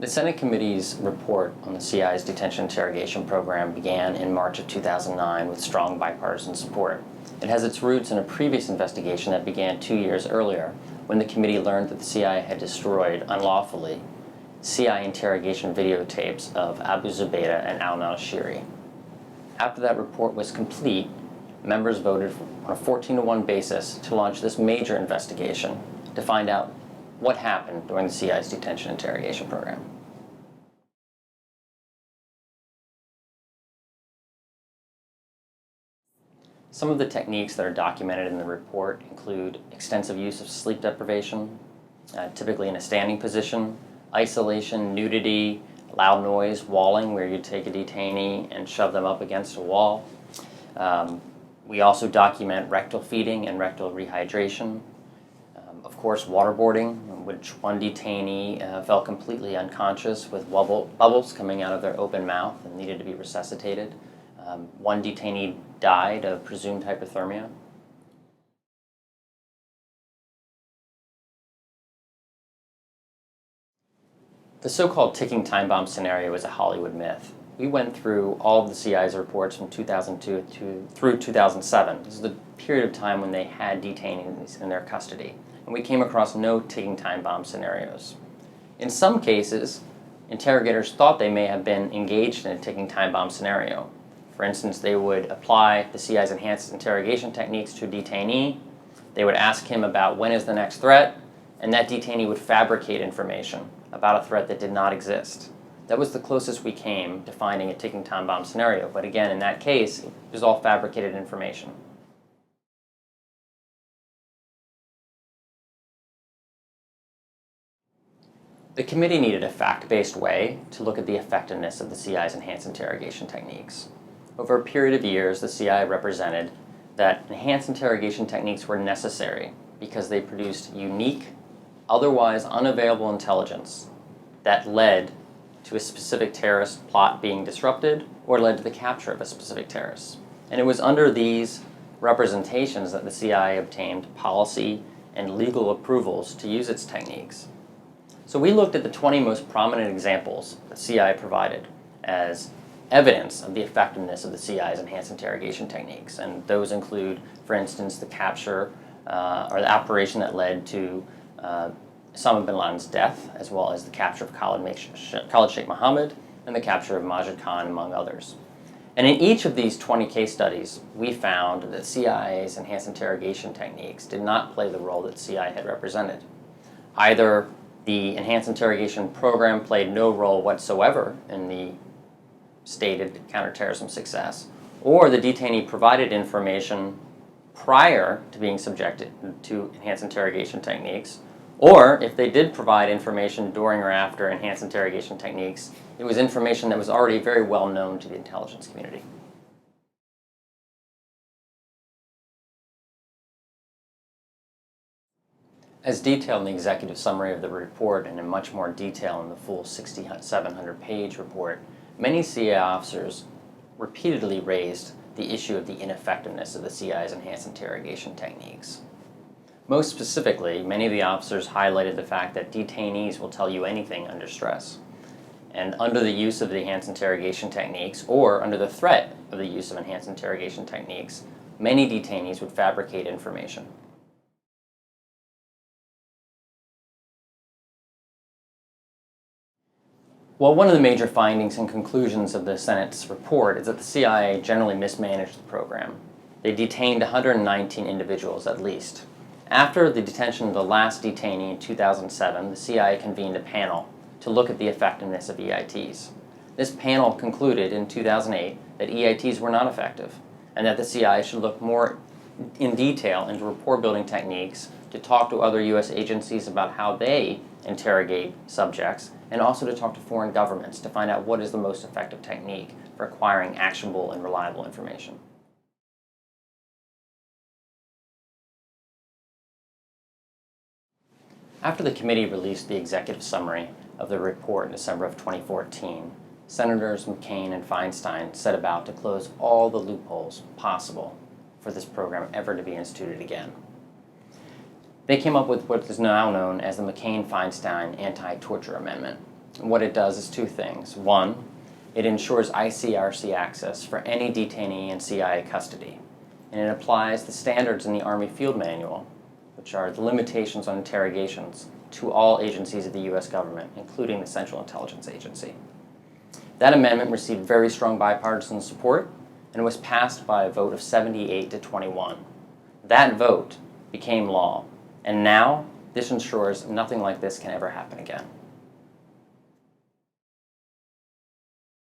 The Senate Committee's report on the CIA's detention interrogation program began in March of 2009 with strong bipartisan support. It has its roots in a previous investigation that began 2 years earlier, when the committee learned that the CIA had destroyed, unlawfully, CIA interrogation videotapes of Abu Zubaydah and al-Nashiri. After that report was complete, members voted on a 14-to-1 basis to launch this major investigation to find out what happened during the CIA's detention interrogation program. Some of the techniques that are documented in the report include extensive use of sleep deprivation, typically in a standing position, isolation, nudity, loud noise, walling, where you take a detainee and shove them up against a wall. We also document rectal feeding and rectal rehydration. Of course, waterboarding, in which one detainee fell completely unconscious with bubbles coming out of their open mouth and needed to be resuscitated. One detainee died of presumed hypothermia. The so-called ticking time bomb scenario is a Hollywood myth. We went through all of the CIA's reports from 2002 through 2007. This is the period of time when they had detainees in their custody, and we came across no ticking time bomb scenarios. In some cases, interrogators thought they may have been engaged in a ticking time bomb scenario. For instance, they would apply the CIA's enhanced interrogation techniques to a detainee. They would ask him about when is the next threat, and that detainee would fabricate information about a threat that did not exist. That was the closest we came to finding a ticking time bomb scenario, but again, in that case, it was all fabricated information. The committee needed a fact-based way to look at the effectiveness of the CIA's enhanced interrogation techniques. Over a period of years, the CIA represented that enhanced interrogation techniques were necessary because they produced unique, otherwise unavailable intelligence that led to a specific terrorist plot being disrupted or led to the capture of a specific terrorist. And it was under these representations that the CIA obtained policy and legal approvals to use its techniques. So we looked at the 20 most prominent examples that CIA provided as evidence of the effectiveness of the CIA's enhanced interrogation techniques. And those include, for instance, the capture or the operation that led to Osama bin Laden's death, as well as the capture of Khalid Sheikh Mohammed and the capture of Majid Khan, among others. And in each of these 20 case studies, we found that CIA's enhanced interrogation techniques did not play the role that CIA had represented. Either the enhanced interrogation program played no role whatsoever in the stated counterterrorism success, or the detainee provided information prior to being subjected to enhanced interrogation techniques, or if they did provide information during or after enhanced interrogation techniques, it was information that was already very well known to the intelligence community. As detailed in the executive summary of the report and in much more detail in the full 6,700-page report, many CIA officers repeatedly raised the issue of the ineffectiveness of the CIA's enhanced interrogation techniques. Most specifically, many of the officers highlighted the fact that detainees will tell you anything under stress. And under the use of the enhanced interrogation techniques, or under the threat of the use of enhanced interrogation techniques, many detainees would fabricate information. Well, one of the major findings and conclusions of the Senate's report is that the CIA generally mismanaged the program. They detained 119 individuals at least. After the detention of the last detainee in 2007, the CIA convened a panel to look at the effectiveness of EITs. This panel concluded in 2008 that EITs were not effective, and that the CIA should look more in detail into rapport-building techniques to talk to other U.S. agencies about how they interrogate subjects, and also to talk to foreign governments to find out what is the most effective technique for acquiring actionable and reliable information. After the committee released the executive summary of the report in December of 2014, Senators McCain and Feinstein set about to close all the loopholes possible for this program ever to be instituted again. They came up with what is now known as the McCain-Feinstein Anti-Torture Amendment. And what it does is two things. One, it ensures ICRC access for any detainee in CIA custody, and it applies the standards in the Army Field Manual, which are the limitations on interrogations, to all agencies of the U.S. government, including the Central Intelligence Agency. That amendment received very strong bipartisan support and was passed by a vote of 78 to 21. That vote became law, and now this ensures nothing like this can ever happen again.